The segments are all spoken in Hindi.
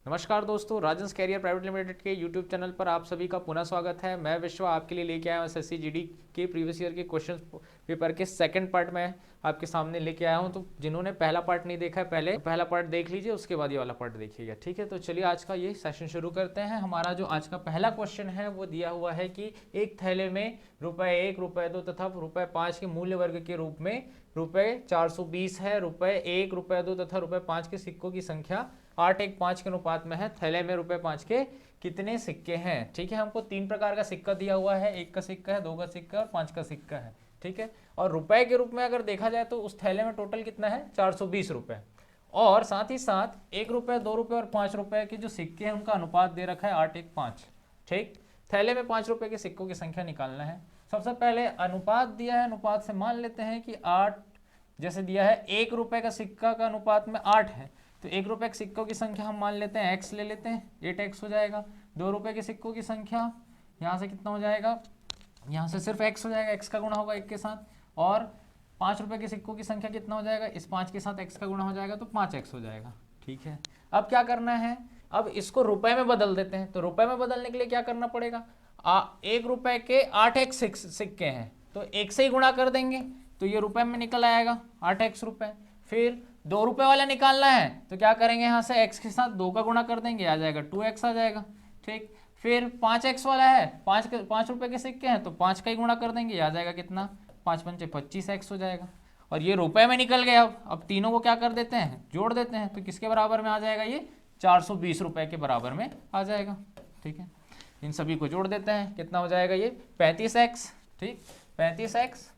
नमस्कार दोस्तों, राजंस कैरियर प्राइवेट लिमिटेड के यूट्यूब चैनल पर आप सभी का पुनः स्वागत है। मैं विश्व आपके लिए लेके आया हूँ एसएससी जीडी के प्रीवियस ईयर के क्वेश्चन पेपर के सेकंड पार्ट में आपके सामने लेके आया हूँ। तो जिन्होंने पहला पार्ट नहीं देखा है पहले पहला पार्ट देख लीजिए, उसके बाद ये वाला पार्ट देखिएगा, ठीक है। तो चलिए आज का ये सेशन शुरू करते हैं। हमारा जो आज का पहला क्वेश्चन है वो दिया हुआ है कि एक थैले में ₹1, ₹2 तथा ₹5 के मूल्य वर्ग के रूप में ₹420 है। ₹1, ₹2 तथा ₹5 के सिक्कों की संख्या 8:1:5 के अनुपात में है। थैले में ₹5 के कितने सिक्के हैं, ठीक है। हमको 3 प्रकार का सिक्का दिया हुआ है, 1 का सिक्का है, 2 का सिक्का और 5 का सिक्का है, ठीक है। और रुपए के रूप में अगर देखा जाए तो उस थैले में टोटल कितना है, 420 रुपए। और साथ ही साथ ₹1, ₹2 और ₹5 के जो सिक्के हैं उनका अनुपात दे रखा है 8:1:5, ठीक। थैले में ₹5 के सिक्कों की संख्या निकालना है। सबसे पहले अनुपात दिया है, अनुपात से मान लेते हैं कि 8 जैसे दिया है, ₹1 का सिक्का का अनुपात में 8 है, तो ₹1 के सिक्कों की संख्या हम मान लेते हैं x ले लेते हैं, 8x हो जाएगा। ₹2 के सिक्कों की संख्या यहाँ से कितना हो जाएगा, यहाँ से सिर्फ x हो जाएगा, x का गुणा होगा 1 के साथ। और ₹5 के सिक्कों की संख्या कितना हो जाएगा, इस 5 के साथ x का गुणा हो जाएगा तो 5x हो जाएगा, ठीक है। अब क्या करना है, अब इसको रुपए में बदल देते हैं। तो रुपए में बदलने के लिए क्या करना पड़ेगा, ₹1 के 8x सिक्के हैं तो 1 से ही गुणा कर देंगे तो ये रुपए में निकल आएगा 8x रुपए। फिर ₹2 वाला निकालना है तो क्या करेंगे, यहाँ से x के साथ 2 का गुणा कर देंगे, आ जाएगा 2x आ जाएगा, ठीक। फिर 5x वाला है, ₹5 के सिक्के हैं तो 5 का ही गुणा कर देंगे, आ जाएगा कितना, 5×5 = 25x हो जाएगा। और ये रुपए में निकल गया। अब तीनों को क्या कर देते हैं, जोड़ देते हैं, तो किसके बराबर में आ जाएगा, ये ₹420 के बराबर में आ जाएगा, ठीक है। इन सभी को जोड़ देते हैं, कितना हो जाएगा, ये 35x, ठीक। 35x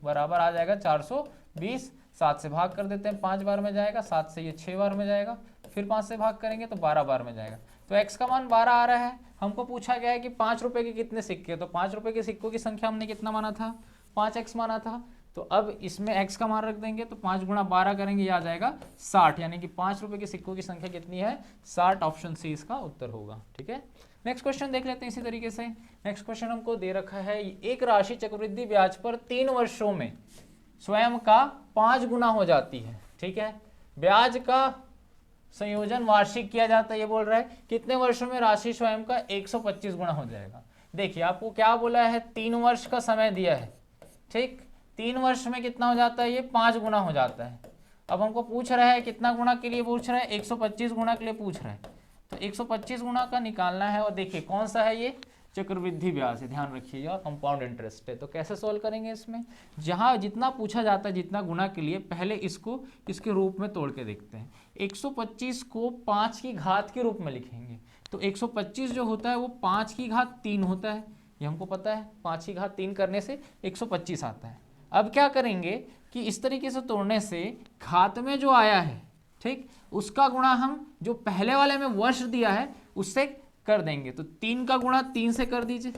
बराबर आ जाएगा 420। 7 से भाग कर देते हैं, 5 बार में जाएगा, 7 से ये 6 बार में जाएगा, फिर 5 से भाग करेंगे तो 12 बार में जाएगा। तो x का मान 12 आ रहा है। हमको पूछा गया है कि ₹5 के कितने सिक्के, तो ₹5 के सिक्कों की संख्या हमने कितना माना था, 5x माना था। तो अब इसमें x का मान रख देंगे तो 5 × 12 करेंगे, ये आ जाएगा 60, यानी कि ₹5 के सिक्कों की संख्या कितनी है, 60। ऑप्शन सी इसका उत्तर होगा, ठीक है। नेक्स्ट क्वेश्चन देख लेते हैं इसी तरीके से। नेक्स्ट क्वेश्चन हमको दे रखा है, एक राशि चक्रवृद्धि ब्याज पर 3 वर्षों में स्वयं का 5 गुना हो जाती है, ठीक है। ब्याज का संयोजन वार्षिक किया जाता है, ये बोल रहा है कितने वर्षों में राशि स्वयं का 125 गुना हो जाएगा। देखिए आपको क्या बोला है, 3 वर्ष का समय दिया है, ठीक। 3 वर्ष में कितना हो जाता है, ये 5 गुना हो जाता है। अब हमको पूछ रहा है कितना गुना के लिए पूछ रहा है, 125 गुना के लिए पूछ रहा है। तो 125 गुना का निकालना है। और देखिए कौन सा है, ये चक्रवृद्धि ब्याज है, ध्यान रखिएगा, कंपाउंड इंटरेस्ट है। तो कैसे सोल्व करेंगे इसमें, जहां जितना पूछा जाता है जितना गुना के लिए, पहले इसको इसके रूप में तोड़ के देखते हैं। 125 को 5 की घात के रूप में लिखेंगे तो 125 जो होता है वो 5 की घात 3 होता है, ये हमको पता है। 5 की घात 3 करने से 125 आता है। अब क्या करेंगे कि इस तरीके से तोड़ने से घात में जो आया है, ठीक, उसका गुणा हम जो पहले वाले में वर्ष दिया है उससे कर देंगे। तो 3 का गुणा 3 से कर दीजिए,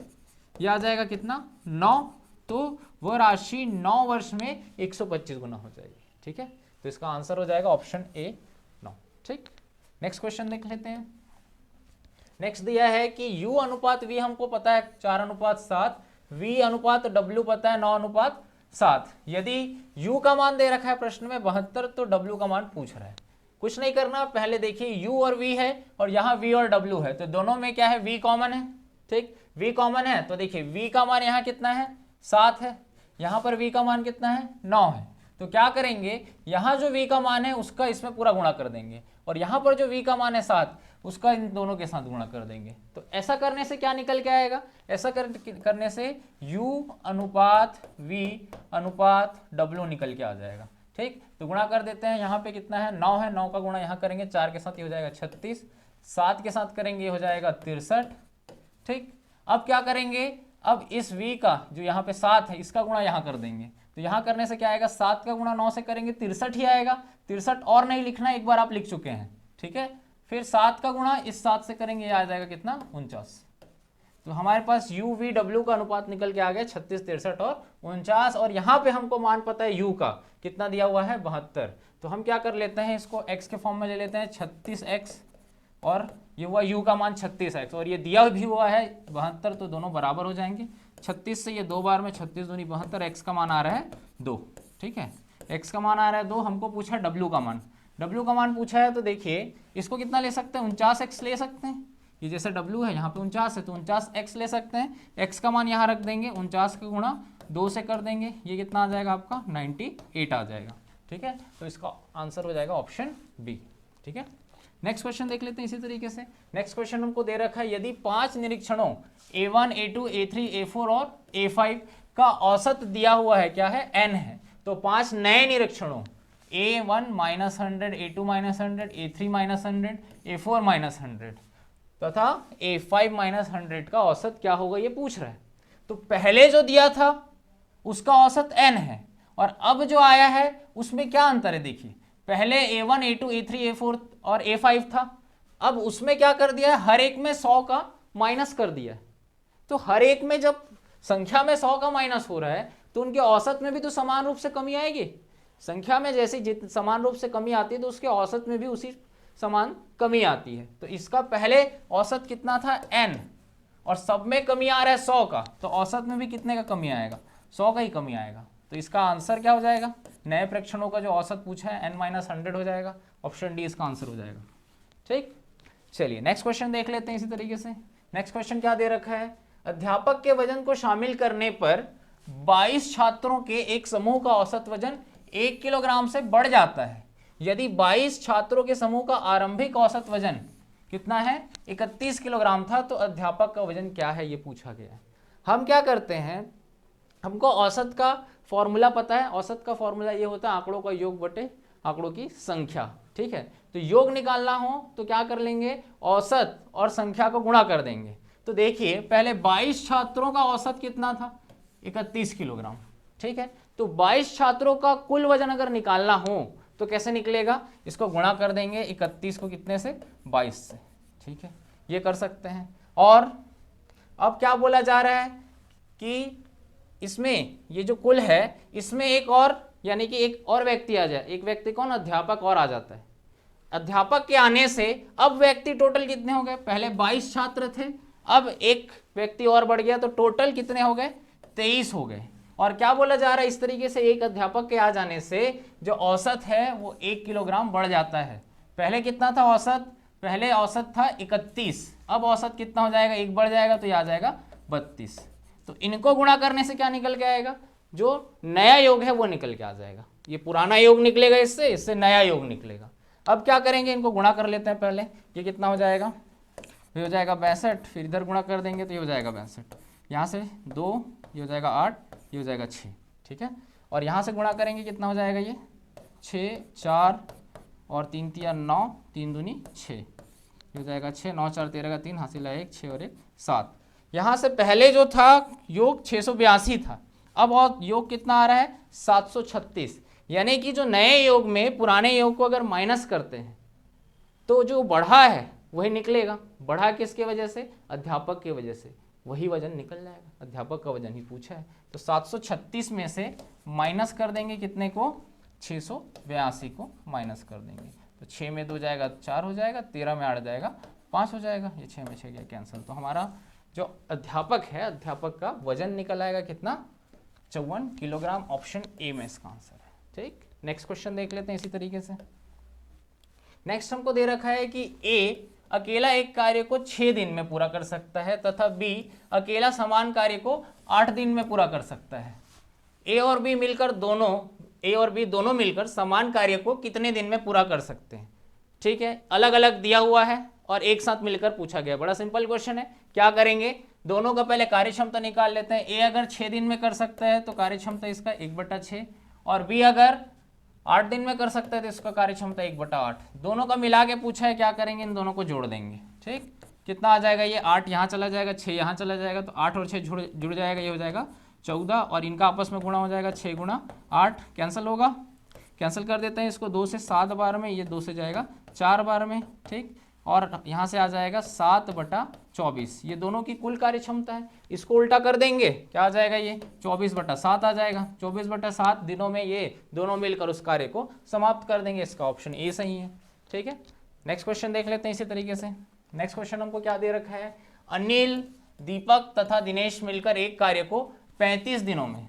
यह आ जाएगा कितना, 9। तो वह राशि 9 वर्ष में 125 गुना हो जाएगी, ठीक है। तो इसका आंसर हो जाएगा ऑप्शन ए 9, ठीक। नेक्स्ट क्वेश्चन देख लेते हैं। नेक्स्ट दिया है कि U अनुपात V हमको पता है 4:7, V अनुपात W पता है 9:7। यदि U का मान दे रखा है प्रश्न में 72 तो W का मान पूछ रहा है। कुछ नहीं करना, पहले देखिए U और V है और यहाँ V और W है, तो दोनों में क्या है, V कॉमन है, ठीक। V कॉमन है तो देखिए V का मान यहाँ कितना है, 7 है, यहाँ पर V का मान कितना है, 9 है। तो क्या करेंगे, यहाँ जो V का मान है उसका इसमें पूरा गुणा कर देंगे, और यहाँ पर जो V का मान है 7 उसका इन दोनों के साथ गुणा कर देंगे। तो ऐसा करने से क्या निकल के आएगा, ऐसा करने से U अनुपात V अनुपात W निकल के आ जाएगा, ठीक। तो गुणा कर देते हैं, यहाँ पे कितना है, 9 है, 9 का गुणा यहाँ करेंगे 4 के साथ, ये हो जाएगा 36, 7 के साथ करेंगे ये हो जाएगा 63, ठीक। अब क्या करेंगे, अब इस V का जो यहाँ पे 7 है इसका गुणा यहाँ कर देंगे, तो यहाँ करने से क्या आएगा, 7 का गुणा 9 से करेंगे 63 ही आएगा। 63 और नहीं लिखना, एक बार आप लिख चुके हैं, ठीक है। फिर 7 का गुणा इस 7 से करेंगे, ये आ जाएगा कितना, 49। तो हमारे पास U V W का अनुपात निकल के आ गया 36, 63 और 49। और यहाँ पे हमको मान पता है U का कितना दिया हुआ है, 72। तो हम क्या कर लेते हैं, इसको x के फॉर्म में ले लेते हैं, 36x, और ये हुआ U का मान 36x, और ये दिया भी हुआ है 72, तो दोनों बराबर हो जाएंगे। 36 से ये 2 बार में 36 दूनी 72, x का मान आ रहा है 2, ठीक है। x का मान आ रहा है 2, हमको पूछा W का मान। W का मान पूछा है तो देखिए इसको कितना ले सकते हैं, 49x ले सकते हैं। ये जैसे W है, यहाँ पे 49 है तो 49x ले सकते हैं। x का मान यहाँ रख देंगे, 49 का गुणा 2 से कर देंगे, ये कितना आ जाएगा आपका 98 आ जाएगा। ठीक है, तो इसका आंसर हो जाएगा ऑप्शन बी। ठीक है, नेक्स्ट क्वेश्चन देख लेते हैं इसी तरीके से। नेक्स्ट क्वेश्चन हमको दे रखा है, यदि 5 निरीक्षणों A1, A2, A3, A4 और A5 का औसत दिया हुआ है, क्या है, n है, तो 5 नए निरीक्षणों A1 -100, A2 -100, A3 -100, A4 -100 तथा A5 -100 का औसत क्या होगा ये पूछ रहा है। तो पहले जो दिया था उसका औसत n है और अब जो आया है उसमें क्या अंतर है, देखिए पहले A1, A2, A3, A4 और A5 था, अब उसमें क्या कर दिया है, हर एक में 100 का माइनस कर दिया है। तो हर एक में जब संख्या में 100 का माइनस हो रहा है तो उनके औसत में भी तो समान रूप से कमी आएगी। संख्या में जैसे समान रूप से कमी आती है तो उसके औसत में भी उसी समान कमी आती है। तो इसका पहले औसत कितना था n और सब में कमी आ रहा है 100 का, तो औसत में भी कितने का कमी आएगा, 100 का ही कमी आएगा। तो इसका आंसर क्या हो जाएगा, नए प्रेक्षणों का जो औसत पूछा है n-100 हो जाएगा, ऑप्शन डी इसका आंसर हो जाएगा। ठीक, चलिए नेक्स्ट क्वेश्चन देख लेते हैं इसी तरीके से। नेक्स्ट क्वेश्चन क्या दे रखा है, अध्यापक के वजन को शामिल करने पर 22 छात्रों के एक समूह का औसत वजन 1 किलोग्राम से बढ़ जाता है। यदि 22 छात्रों के समूह का आरंभिक औसत वजन कितना है, 31 किलोग्राम था, तो अध्यापक का वजन क्या है ये पूछा गया है। हम क्या करते हैं, हमको औसत का फॉर्मूला पता है। औसत का फॉर्मूला ये होता है आंकड़ों का योग बटे आंकड़ों की संख्या। ठीक है, तो योग निकालना हो तो क्या कर लेंगे, औसत और संख्या को गुणा कर देंगे। तो देखिए पहले 22 छात्रों का औसत कितना था, 31 किलोग्राम। ठीक है, तो 22 छात्रों का कुल वजन अगर निकालना हो तो कैसे निकलेगा, इसको गुणा कर देंगे 31 को कितने से, 22 से। ठीक है, ये कर सकते हैं। और अब क्या बोला जा रहा है कि इसमें ये जो कुल है इसमें एक और, यानी कि एक और व्यक्ति आ जाए, एक व्यक्ति कौन, अध्यापक और आ जाता है। अध्यापक के आने से अब व्यक्ति टोटल कितने हो गए, पहले 22 छात्र थे, अब एक व्यक्ति और बढ़ गया, तो टोटल कितने हो गए, 23 हो गए। और क्या बोला जा रहा है, इस तरीके से एक अध्यापक के आ जाने से जो औसत है वो 1 किलोग्राम बढ़ जाता है। पहले कितना था औसत, पहले औसत था 31, अब औसत कितना हो जाएगा, 1 बढ़ जाएगा तो ये आ जाएगा 32। तो इनको गुणा करने से क्या निकल के आएगा, जो नया योग है वो निकल के आ जाएगा। ये पुराना योग निकलेगा, इससे नया योग निकलेगा। अब क्या करेंगे, इनको गुणा कर लेते हैं पहले। ये कितना हो जाएगा, ये हो जाएगा 62, फिर इधर गुणा कर देंगे तो ये हो जाएगा 62, यहाँ से 2, ये हो जाएगा 8, ये हो जाएगा 6। ठीक है, और यहाँ से गुणा करेंगे कितना हो जाएगा, ये 6, 4 और 3 तिया 9, 3 दूनी 6, ये हो जाएगा 6, 9 4 13 का 3, हासिल है 1, 6 और 1 7। यहाँ से पहले जो था योग 682 था, अब और योग कितना आ रहा है, 736। यानी कि जो नए योग में पुराने योग को अगर माइनस करते हैं तो जो बढ़ा है वही निकलेगा। बढ़ा किसके वजह से, अध्यापक के वजह से, वही वजन निकल जाएगा। अध्यापक का वजन ही पूछा है, तो 736 में से माइनस कर देंगे कितने को, 682 को माइनस कर देंगे, तो 6 में 2 जाएगा 4 हो जाएगा, 13 में 8 जाएगा 5 हो जाएगा, ये 6 में 6 गया कैंसिल। तो हमारा जो अध्यापक है, अध्यापक का वजन निकल आएगा कितना, 54 किलोग्राम, ऑप्शन ए में इसका आंसर है। ठीक, नेक्स्ट क्वेश्चन देख लेते हैं इसी तरीके से। नेक्स्ट हमको दे रखा है कि ए अकेला एक कार्य को 6 दिन में पूरा कर सकता है तथा बी अकेला समान कार्य को 8 दिन में पूरा कर सकता है। ए और बी दोनों मिलकर समान कार्य को कितने दिन में पूरा कर सकते हैं। ठीक है, अलग अलग दिया हुआ है और एक साथ मिलकर पूछा गया। बड़ा सिंपल क्वेश्चन है, क्या करेंगे, दोनों का पहले कार्य क्षमता निकाल लेते हैं। ए अगर 6 दिन में कर सकता है तो कार्य क्षमता इसका 1/6, और बी अगर 8 दिन में कर सकता है तो इसका कार्य क्षमता 1/8। दोनों का मिला के पूछा है, क्या करेंगे, इन दोनों को जोड़ देंगे। ठीक, कितना आ जाएगा, ये 8 यहाँ चला जाएगा, 6 यहाँ चला जाएगा, तो 8 और 6 जुड़ जाएगा, ये हो जाएगा 14, और इनका आपस में गुणा हो जाएगा, 6 गुणा 8 कैंसिल होगा, कैंसिल कर देते हैं इसको। 2 से 7 बार में, ये 2 से जाएगा 4 बार में। ठीक, और यहाँ से आ जाएगा 7/24, ये दोनों की कुल कार्य क्षमता है। इसको उल्टा कर देंगे, क्या आ जाएगा, ये 24/7 आ जाएगा। 24/7 दिनों में ये दोनों मिलकर उस कार्य को समाप्त कर देंगे। इसका ऑप्शन ए सही है। ठीक है, नेक्स्ट क्वेश्चन देख लेते हैं इसी तरीके से। नेक्स्ट क्वेश्चन हमको क्या दे रखा है, अनिल, दीपक तथा दिनेश मिलकर एक कार्य को 35 दिनों में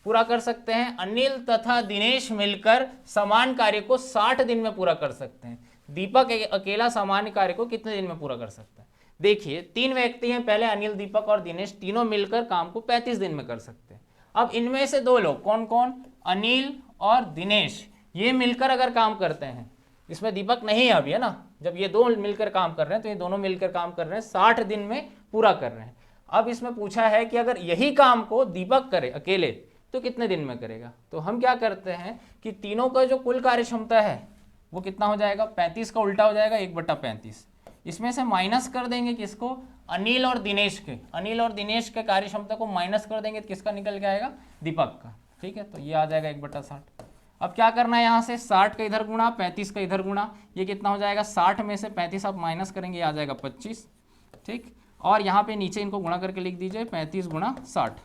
पूरा कर सकते हैं, अनिल तथा दिनेश मिलकर समान कार्य को 60 दिन में पूरा कर सकते हैं। दीपक अकेला समान कार्य को कितने दिन में पूरा कर सकता है? देखिए 3 व्यक्ति हैं, पहले अनिल, दीपक और दिनेश, तीनों मिलकर काम को 35 दिन में कर सकते हैं। अब इनमें से 2 लोग, कौन कौन? अनिल और दिनेश, ये मिलकर अगर काम करते हैं, इसमें दीपक नहीं है अभी, है ना, जब ये 2 मिलकर काम कर रहे हैं तो ये दोनों मिलकर काम कर रहे हैं, 60 दिन में पूरा कर रहे हैं। अब इसमें पूछा है कि अगर यही काम को दीपक करे अकेले तो कितने दिन में करेगा? तो हम क्या करते हैं कि तीनों का जो कुल कार्य क्षमता है वो कितना हो जाएगा? 35 का उल्टा हो जाएगा 1/35। इसमें से माइनस कर देंगे किसको? अनिल और दिनेश के। अनिल और दिनेश के कार्य क्षमता को माइनस कर देंगे तो किसका निकल के आएगा? दीपक का। ठीक है, तो ये आ जाएगा 1/60। अब क्या करना है, यहाँ से 60 का इधर गुणा, 35 का इधर गुणा, ये कितना हो जाएगा? 60 में से 35 आप माइनस करेंगे, आ जाएगा 25। ठीक, और यहाँ पे नीचे इनको गुणा करके लिख दीजिए 35 गुणा 60।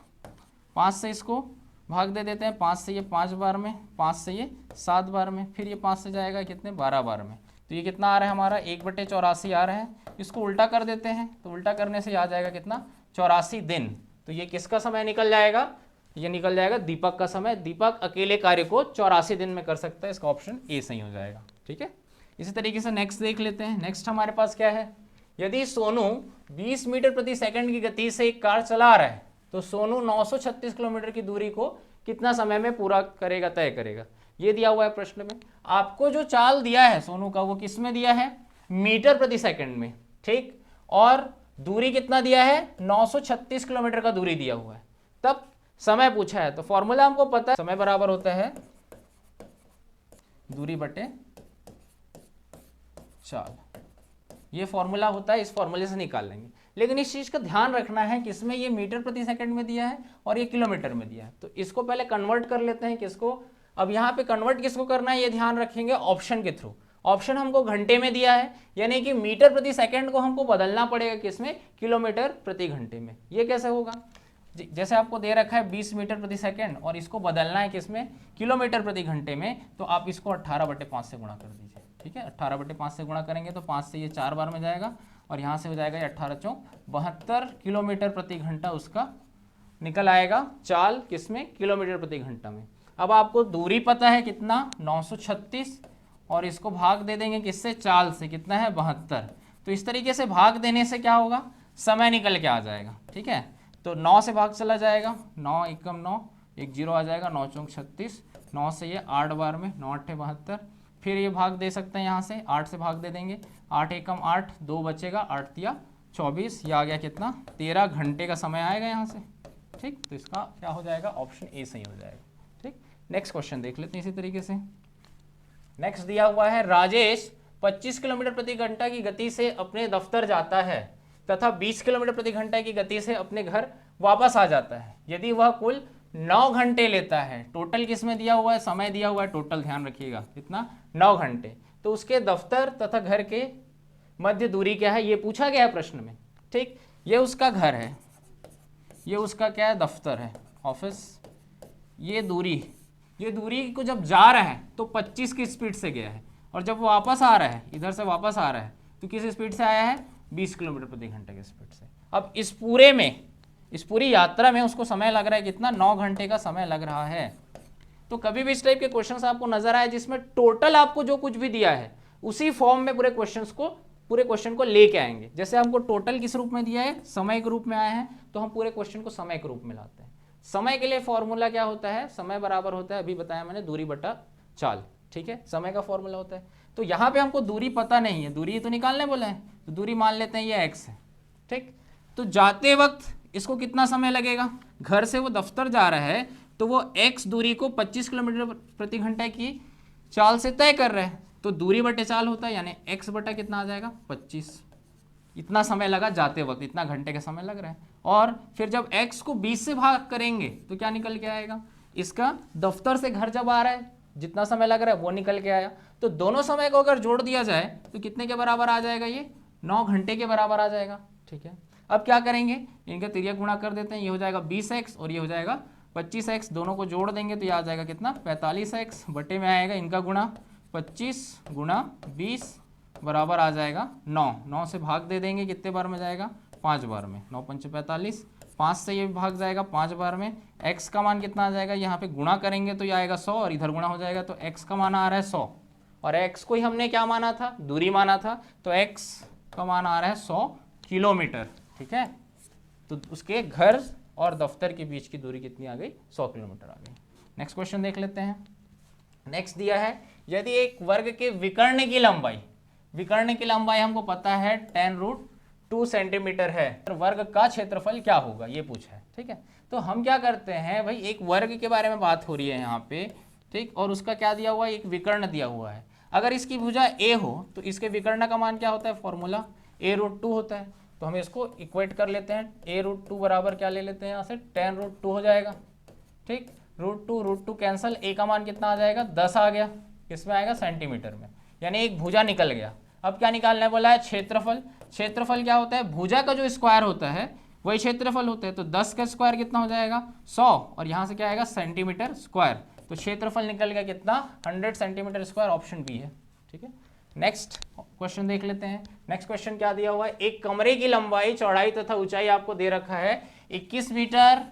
5 से इसको भाग दे देते हैं, 5 से ये 5 बार में, 5 से ये 7 बार में, फिर ये 5 से जाएगा कितने? 12 बार में। तो ये कितना आ रहा है हमारा? 1/84 आ रहा है। इसको उल्टा कर देते हैं तो उल्टा करने से आ जाएगा कितना? 84 दिन। तो ये किसका समय निकल जाएगा? ये निकल जाएगा दीपक का समय। दीपक अकेले कार्य को 84 दिन में कर सकता है, इसका ऑप्शन ए सही हो जाएगा। ठीक है, इसी तरीके से नेक्स्ट देख लेते हैं। नेक्स्ट हमारे पास क्या है? यदि सोनू 20 मीटर प्रति सेकंड की गति से एक कार चला रहा है तो सोनू 936 किलोमीटर की दूरी को कितना समय में पूरा करेगा, तय करेगा? ये दिया हुआ है प्रश्न में। आपको जो चाल दिया है सोनू का वो किस में दिया है? मीटर प्रति सेकंड में। ठीक, और दूरी कितना दिया है? 936 किलोमीटर का दूरी दिया हुआ है, तब समय पूछा है। तो फॉर्मूला हमको पता है, समय बराबर होता है दूरी बटे चाल। ये फॉर्मूला होता है, इस फॉर्मूले से निकाल लेंगे। लेकिन इस चीज का ध्यान रखना है कि इसमें ये मीटर प्रति सेकंड में दिया है और ये किलोमीटर में दिया है, तो इसको पहले कन्वर्ट कर लेते हैं। किसको? अब यहाँ पे कन्वर्ट किसको करना है ये ध्यान रखेंगे, ऑप्शन के थ्रू। ऑप्शन हमको घंटे में दिया है, यानी कि मीटर प्रति सेकंड को हमको बदलना पड़ेगा किसमें? किलोमीटर प्रति घंटे में। ये कैसे होगा? जैसे आपको दे रखा है 20 मीटर प्रति सेकंड और इसको बदलना है किसमें? किलोमीटर प्रति घंटे में, तो आप इसको 18/5 से गुणा कर दीजिए। ठीक है, 18/5 से गुणा करेंगे तो 5 से ये 4 बार में जाएगा और यहाँ से हो जाएगा 18 चौक 72 किलोमीटर प्रति घंटा उसका निकल आएगा चाल किसमें? किलोमीटर प्रति घंटा में। अब आपको दूरी पता है कितना? 936, और इसको भाग दे देंगे किससे? चाल से। कितना है? 72। तो इस तरीके से भाग देने से क्या होगा? समय निकल के आ जाएगा। ठीक है, तो 9 से भाग चला जाएगा, 9 एकम 9, 1 0 आ जाएगा, 9 चौक 36, 9 से ये 8 बार में, 9 8 72। फिर ये भाग दे सकते हैं यहाँ से, 8 से भाग दे देंगे, 8 एकम 8, 2 बचेगा, 8 तिया 24, ये आ गया कितना? 13 घंटे का समय आएगा यहाँ से। ठीक, तो इसका क्या हो जाएगा? ऑप्शन ए सही हो जाएगा। ठीक, नेक्स्ट क्वेश्चन देख लेते हैं इसी तरीके से। नेक्स्ट दिया हुआ है, राजेश 25 किलोमीटर प्रति घंटा की गति से अपने दफ्तर जाता है तथा 20 किलोमीटर प्रति घंटा की गति से अपने घर वापस आ जाता है। यदि वह कुल 9 घंटे लेता है, टोटल किसमें दिया हुआ है? समय दिया हुआ है, टोटल ध्यान रखिएगा कितना? 9 घंटे। तो उसके दफ्तर तथा घर के मध्य दूरी क्या है? ये पूछा गया है प्रश्न में। ठीक, ये उसका घर है, ये उसका क्या है? दफ्तर है, ऑफिस। ये दूरी को जब जा रहा है तो 25 की स्पीड से गया है, और जब वो वापस आ रहा है, इधर से वापस आ रहा है, तो किस स्पीड से आया है? 20 किलोमीटर प्रति घंटे की स्पीड से। अब इस पूरी यात्रा में उसको समय लग रहा है कितना? 9 घंटे का समय लग रहा है। तो कभी भी इस टाइप के क्वेश्चंस आपको नजर आए जिसमें टोटल आपको जो कुछ भी दिया है उसी फॉर्म में पूरे क्वेश्चन को लेके आएंगे। जैसे हमको टोटल किस रूप में दिया है? समय के रूप में आया है, तो हम पूरे क्वेश्चन को समय के रूप में लाते हैं। समय के लिए फॉर्मूला क्या होता है? समय बराबर होता है, अभी बताया मैंने, दूरी बटा चाल। ठीक है, समय का फॉर्मूला होता है। तो यहाँ पे हमको दूरी पता नहीं है, दूरी तो निकालने बोला है, तो दूरी मान लेते हैं ये x है। ठीक, तो जाते वक्त इसको कितना समय लगेगा? घर से वो दफ्तर जा रहा है तो वो x दूरी को 25 किलोमीटर प्रति घंटा की चाल से तय कर रहा है, तो दूरी बटे चाल होता है, यानी x बटा कितना आ जाएगा? 25। इतना समय लगा जाते वक्त, इतना घंटे का समय लग रहा है। और फिर जब x को 20 से भाग करेंगे तो क्या निकल के आएगा? इसका दफ्तर से घर जब आ रहा है जितना समय लग रहा है वो निकल के आया। तो दोनों समय को अगर जोड़ दिया जाए तो कितने के बराबर आ जाएगा? ये 9 घंटे के बराबर आ जाएगा। ठीक है, अब क्या करेंगे? इनका तिर्यक गुणा कर देते हैं, ये हो जाएगा 20x और ये हो जाएगा 25x, दोनों को जोड़ देंगे तो ये आ जाएगा कितना? 45x, बटे में आएगा इनका गुणा 25 गुणा 20 बराबर आ जाएगा 9। 9 से भाग दे देंगे, कितने बार में जाएगा? 5 बार में, 9 पंच 45, 5 से ये भाग जाएगा 5 बार में। x का मान कितना आ जाएगा, यहाँ पे गुणा करेंगे तो ये आएगा 100 और इधर गुणा हो जाएगा, तो x का मान आ रहा है 100 और x को ही हमने क्या माना था, दूरी माना था, तो x का मान आ रहा है 100 किलोमीटर। ठीक है, तो उसके घर और दफ्तर के बीच की दूरी कितनी आ गई, 100 किलोमीटर आ गई। नेक्स्ट क्वेश्चन देख लेते हैं। नेक्स्ट दिया है, यदि एक वर्ग के विकर्ण की लंबाई हमको पता है 10√2 सेंटीमीटर है, तो वर्ग का क्षेत्रफल क्या होगा ये पूछा है। ठीक है, तो हम क्या करते हैं भाई, एक वर्ग के बारे में बात हो रही है यहाँ पे, ठीक, और उसका क्या दिया हुआ है, एक विकर्ण दिया हुआ है। अगर इसकी भुजा a हो तो इसके विकर्ण का मान क्या होता है, फॉर्मूला a√2 होता है। तो हम इसको इक्वेट कर लेते हैं, a√2 बराबर क्या ले लेते हैं यहाँ से 10√2 हो जाएगा। ठीक, √2 कैंसल, a का मान कितना आ जाएगा, 10 आ गया, किसमें आएगा, सेंटीमीटर में, यानी एक भुजा निकल गया। अब क्या निकालना है बोला है, क्षेत्रफल। क्षेत्रफल क्या होता है, भुजा का जो स्क्वायर होता है वही क्षेत्रफल होता है। तो 10 का स्क्वायर कितना हो जाएगा, 100, और यहाँ से क्या आएगा, सेंटीमीटर स्क्वायर। तो क्षेत्रफल निकल गया कितना, 100 सेंटीमीटर स्क्वायर, ऑप्शन बी है। ठीक है, नेक्स्ट क्वेश्चन देख लेते हैं। नेक्स्ट क्वेश्चन क्या दिया हुआ है, एक कमरे की लंबाई, चौड़ाई तथा ऊंचाई आपको दे रखा है 21 मीटर,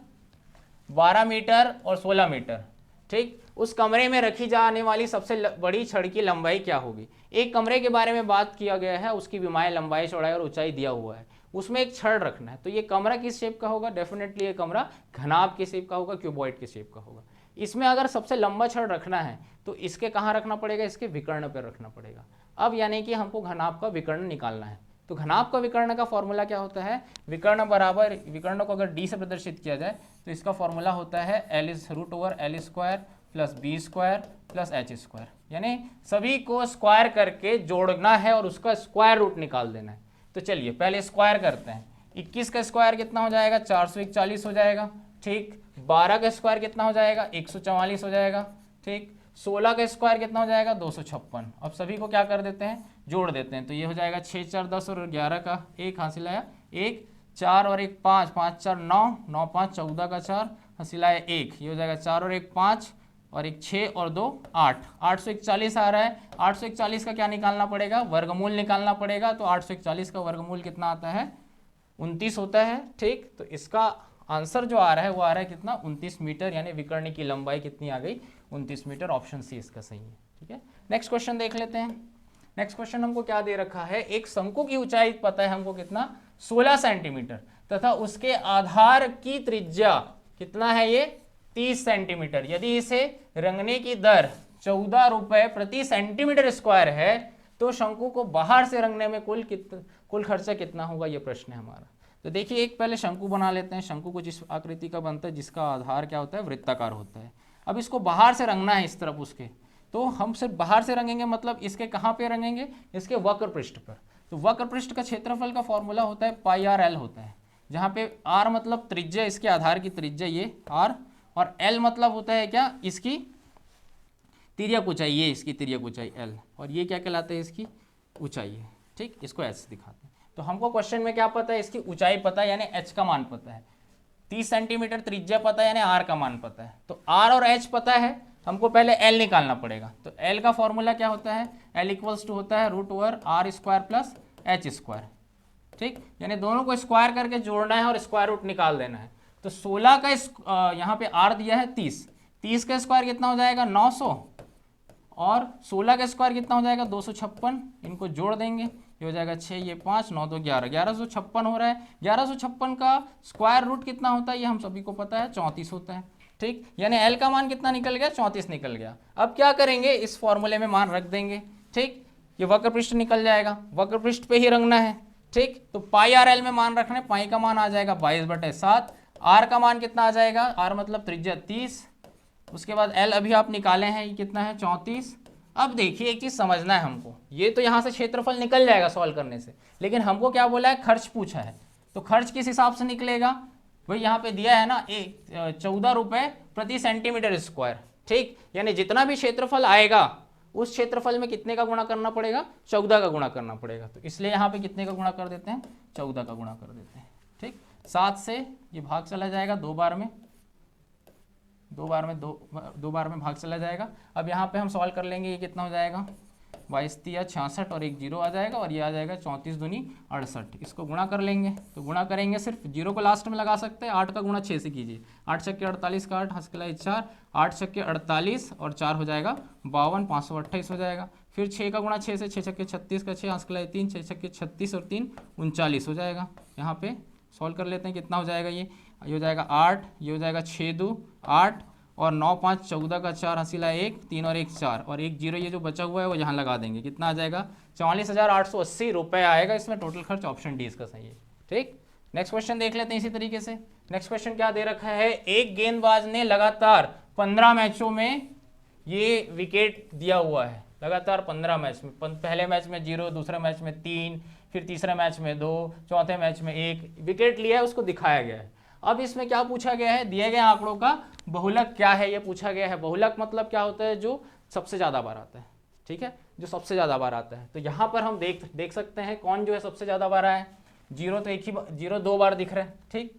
12 मीटर और 16 मीटर। ठीक, उस कमरे में रखी जाने वाली सबसे बड़ी छड़ की लंबाई क्या होगी। एक कमरे के बारे में बात किया गया है, उसकी विमाएं, लंबाई, चौड़ाई और ऊंचाई दिया हुआ है, उसमें एक छड़ रखना है। तो ये कमरा किस शेप का होगा, डेफिनेटली ये कमरा घनाभ के शेप का होगा, क्यूबॉइड के शेप का होगा। इसमें अगर सबसे लंबा छड़ रखना है तो इसके कहाँ रखना पड़ेगा, इसके विकर्ण पर रखना पड़ेगा। अब यानी कि हमको घनाभ का विकर्ण निकालना है। तो घनाभ का विकर्ण का फॉर्मूला क्या होता है, विकर्ण बराबर, विकर्ण को अगर d से प्रदर्शित किया जाए तो इसका फॉर्मूला होता है L√L² plus b² plus h², यानी सभी को स्क्वायर करके जोड़ना है और उसका स्क्वायर रूट निकाल देना है। तो चलिए पहले स्क्वायर करते हैं। 21 का स्क्वायर कितना हो जाएगा, 441 हो जाएगा। ठीक, 12 का स्क्वायर कितना हो जाएगा, 144 हो जाएगा। ठीक, 16 का स्क्वायर कितना हो जाएगा, 256। अब सभी को क्या कर देते हैं, जोड़ देते हैं। तो ये हो जाएगा 6 4 10 और 11 का 1 हासिल आया 1, 4 और 1 5, 5 4 9, 9 5 14 का 4 हासिल आया 1, ये हो जाएगा 4 और 1 5 और 1 6 और 2 8, 841 आ रहा है। 841 का क्या निकालना पड़ेगा, वर्गमूल निकालना पड़ेगा। तो 841 का वर्गमूल कितना आता है, 29 होता है। ठीक, तो इसका आंसर जो आ रहा है वो आ रहा है कितना, 29 मीटर, यानी विकर्ण की लंबाई कितनी आ गई, 29 मीटर, ऑप्शन सी इसका सही है। ठीक है, नेक्स्ट क्वेश्चन देख लेते हैं। नेक्स्ट क्वेश्चन हमको क्या दे रखा है, एक शंकु की ऊंचाई पता है हमको कितना, 16 सेंटीमीटर, तथा उसके आधार की त्रिज्या कितना है, ये 30 सेंटीमीटर। यदि इसे रंगने की दर 14 रुपए प्रति सेंटीमीटर स्क्वायर है तो शंकु को बाहर से रंगने में कुल खर्चा कितना होगा, ये प्रश्न है हमारा। तो देखिए, एक पहले शंकु बना लेते हैं। शंकु को जिस आकृति का बनता है, जिसका आधार क्या होता है, वृत्ताकार होता है। अब इसको बाहर से रंगना है इस तरफ उसके, तो हम सिर्फ बाहर से रंगेंगे, मतलब इसके कहाँ पे रंगेंगे, इसके वक्र पृष्ठ पर। तो वक्र पृष्ठ का क्षेत्रफल का फॉर्मूला होता है πr/l होता है, जहाँ पे r मतलब त्रिज्या, इसके आधार की त्रिज्या ये r, और l मतलब होता है क्या, इसकी तिर्यक ऊंचाई, ये इसकी तिर्यक ऊंचाई l, और ये क्या कहलाता है, इसकी ऊंचाई है। ठीक, इसको ऐसे दिखाते हैं। तो हमको क्वेश्चन में क्या पता है, इसकी ऊंचाई पता है, यानी h का मान पता है, 30 सेंटीमीटर त्रिज्या पता है, यानी r का मान पता है। तो r और h पता है, हमको पहले l निकालना पड़ेगा। तो l का फॉर्मूला क्या होता है, l इक्वल्स टू होता है √r² प्लस h²। ठीक, यानी दोनों को स्क्वायर करके जोड़ना है और स्क्वायर रूट निकाल देना है। तो 16 का यहाँ पे r दिया है 30, 30 का स्क्वायर कितना हो जाएगा, 900, और 16 का स्क्वायर कितना हो जाएगा, 256। इनको जोड़ देंगे, ये हो जाएगा 6, ये 5, 9 2 11, 1156 हो रहा है। 1156 का स्क्वायर रूट कितना होता है, ये हम सभी को पता है, 34 होता है। ठीक, यानी l का मान कितना निकल गया, 34 निकल गया। अब क्या करेंगे, इस फॉर्मूले में मान रख देंगे। ठीक, ये वक्र पृष्ठ निकल जाएगा, वक्र पृष्ठ पे ही रंगना है। ठीक, तो πr/l में मान रखना है, पाई का मान आ जाएगा 22/7, r का मान कितना आ जाएगा, r मतलब त्रिज्या 30, उसके बाद l अभी आप निकाले हैं, ये कितना है, 34। अब देखिए, एक चीज समझना है हमको, ये तो यहाँ से क्षेत्रफल निकल जाएगा सॉल्व करने से, लेकिन हमको क्या बोला है, खर्च पूछा है। तो खर्च किस हिसाब से निकलेगा, वही यहाँ पे दिया है ना, 14 रुपए प्रति सेंटीमीटर स्क्वायर। ठीक, यानी जितना भी क्षेत्रफल आएगा उस क्षेत्रफल में कितने का गुणा करना पड़ेगा, 14 का गुणा करना पड़ेगा। तो इसलिए यहाँ पे कितने का गुणा कर देते हैं, 14 का गुणा कर देते हैं। ठीक, 7 से ये भाग चला जाएगा, दो बार में भाग चला जाएगा। अब यहाँ पे हम सॉल्व कर लेंगे, ये कितना हो जाएगा, 22 तिया 66 और एक जीरो आ जाएगा और ये आ जाएगा 34 दूनी 68। इसको गुणा कर लेंगे तो गुणा करेंगे सिर्फ जीरो को लास्ट में लगा सकते हैं। 8 का गुणा 6 से कीजिए, 8 छक्के 48 का 8 हंसकलाई 4, 8 छक्के 48 और 4 हो जाएगा 52, 528 हो जाएगा। फिर 6 का गुणा 6 से, 6 छक्के 36 का 6 हंसकलाई 3, 6 छक्के 36 और 3 39 हो जाएगा। यहाँ पे सॉल्व कर लेते हैं कितना हो जाएगा। ये हो जाएगा 8, ये हो जाएगा 6 2 8 और 9 5 14 का 4 हंसीला 1, 3 और 1 4 और एक जीरो ये जो बचा हुआ है वो यहाँ लगा देंगे। कितना आ जाएगा 44,880 रुपये आएगा। इसमें टोटल खर्च ऑप्शन डी इसका सही है। ठीक, नेक्स्ट क्वेश्चन देख लेते हैं इसी तरीके से। नेक्स्ट क्वेश्चन क्या दे रखा है, एक गेंदबाज ने लगातार 15 मैचों में ये विकेट दिया हुआ है, लगातार 15 मैच में। पहले मैच में 0, दूसरे मैच में 3, फिर तीसरे मैच में 2, चौथे मैच में 1 विकेट लिया है, उसको दिखाया गया है। अब इसमें क्या पूछा गया है, दिए गए आंकड़ों का बहुलक क्या है ये पूछा गया है। बहुलक मतलब क्या होता है, जो सबसे ज़्यादा बार आता है। ठीक है, जो सबसे ज़्यादा बार आता है। तो यहाँ पर हम देख सकते हैं कौन जो है सबसे ज़्यादा बार आया है। जीरो तो एक ही जीरो 2 बार दिख रहा है। ठीक,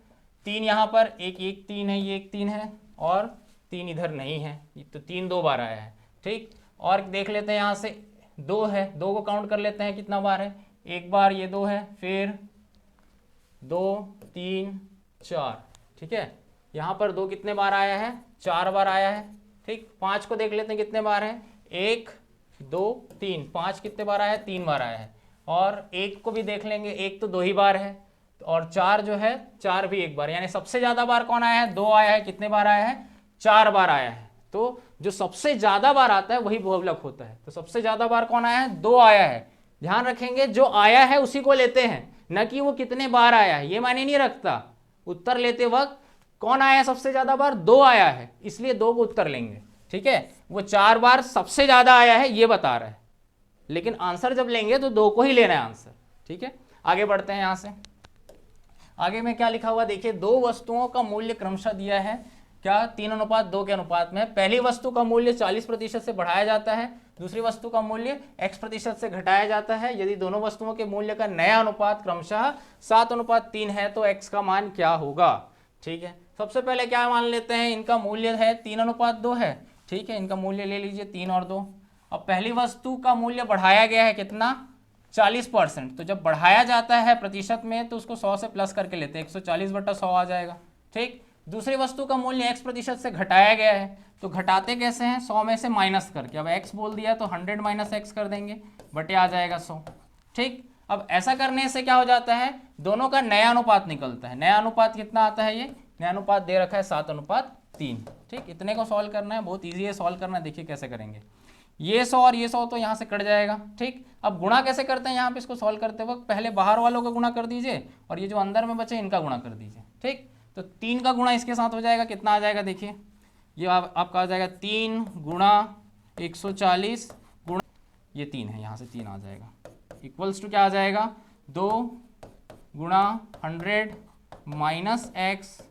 3 यहाँ पर एक 3 है, ये एक 3 है और 3 इधर नहीं है, तो 3 2 बार आया है। ठीक, और देख लेते हैं यहाँ से 2 है, 2 को काउंट कर लेते हैं कितना बार है, एक बार ये 2 है, फिर 2 3 4। ठीक है, यहाँ पर 2 कितने बार आया है, 4 बार आया है। ठीक, 5 को देख लेते हैं कितने बार है, 1 2 3, 5 कितने बार आया है, 3 बार आया है। और 1 को भी देख लेंगे, 1 तो 2 ही बार है और 4 जो है 4 भी 1 बार, यानी सबसे ज़्यादा बार कौन आया है, 2 आया है। कितने बार आया है, 4 बार आया है। तो जो सबसे ज़्यादा बार आता है वही बहुलक होता है। तो सबसे ज़्यादा बार कौन आया है, 2 आया है। ध्यान रखेंगे जो आया है उसी को लेते हैं, न कि वो कितने बार आया है, ये मायने नहीं रखता। उत्तर लेते वक्त कौन आया है सबसे ज्यादा बार, 2 आया है, इसलिए 2 को उत्तर लेंगे। ठीक है, वो 4 बार सबसे ज्यादा आया है ये बता रहा है, लेकिन आंसर जब लेंगे तो 2 को ही लेना है आंसर। ठीक है, आगे बढ़ते हैं। यहां से आगे में क्या लिखा हुआ देखिए, 2 वस्तुओं का मूल्य क्रमशः दिया है, क्या 3:2 के अनुपात में। पहली वस्तु का मूल्य 40% से बढ़ाया जाता है, दूसरी वस्तु का मूल्य x% से घटाया जाता है। यदि दोनों वस्तुओं के मूल्य का नया अनुपात क्रमशः 7:3 है तो x का मान क्या होगा। ठीक है, सबसे पहले क्या मान लेते हैं, इनका मूल्य है 3:2 है। ठीक है, इनका मूल्य ले लीजिए 3 और 2। अब पहली वस्तु का मूल्य बढ़ाया गया है कितना, 40%। तो जब बढ़ाया जाता है प्रतिशत में तो उसको 100 से प्लस करके लेते हैं, 140/100 आ जाएगा। ठीक, दूसरी वस्तु का मूल्य x% से घटाया गया है, तो घटाते कैसे हैं, 100 में से माइनस करके। अब x बोल दिया तो 100 माइनस x कर देंगे, बटे आ जाएगा 100। ठीक, अब ऐसा करने से क्या हो जाता है, दोनों का नया अनुपात निकलता है। नया अनुपात कितना आता है, ये नया अनुपात दे रखा है 7:3। ठीक, इतने को सॉल्व करना है, बहुत ईजी है सॉल्व करना है। देखिए कैसे करेंगे, ये 100 और ये 100 तो यहाँ से कट जाएगा। ठीक, अब गुणा कैसे करते हैं, यहाँ पे इसको सॉल्व करते वक्त पहले बाहर वालों का गुणा कर दीजिए और ये जो अंदर में बचे इनका गुणा कर दीजिए। ठीक, तो 3 का गुणा इसके साथ हो जाएगा, कितना आ जाएगा देखिए, ये आपका आ जाएगा 3 गुणा 140 गुणा ये 3 है, यहाँ से 3 आ जाएगा, इक्वल्स टू क्या आ जाएगा, 2 गुणा 100 माइनस x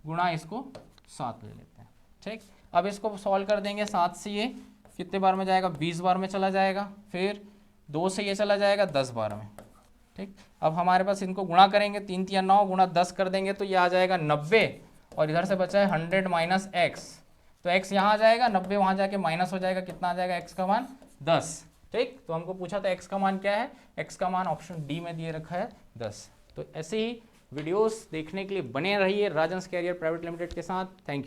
गुणा इसको 7 ले लेते हैं। ठीक, अब इसको सॉल्व कर देंगे, 7 से ये कितने बार में जाएगा, 20 बार में चला जाएगा, फिर 2 से ये चला जाएगा 10 बार में। ठीक, अब हमारे पास इनको गुणा करेंगे, 3 3 9 गुणा 10 कर देंगे तो ये आ जाएगा 90 और इधर से बचा है 100 माइनस x, तो x यहाँ आ जाएगा, 90 वहाँ जाके माइनस हो जाएगा, कितना आ जाएगा x का मान 10। ठीक, तो हमको पूछा था x का मान क्या है, x का मान ऑप्शन डी में दिए रखा है 10। तो ऐसे ही वीडियोस देखने के लिए बने रहिए राजंस कैरियर प्राइवेट लिमिटेड के साथ। Thank you.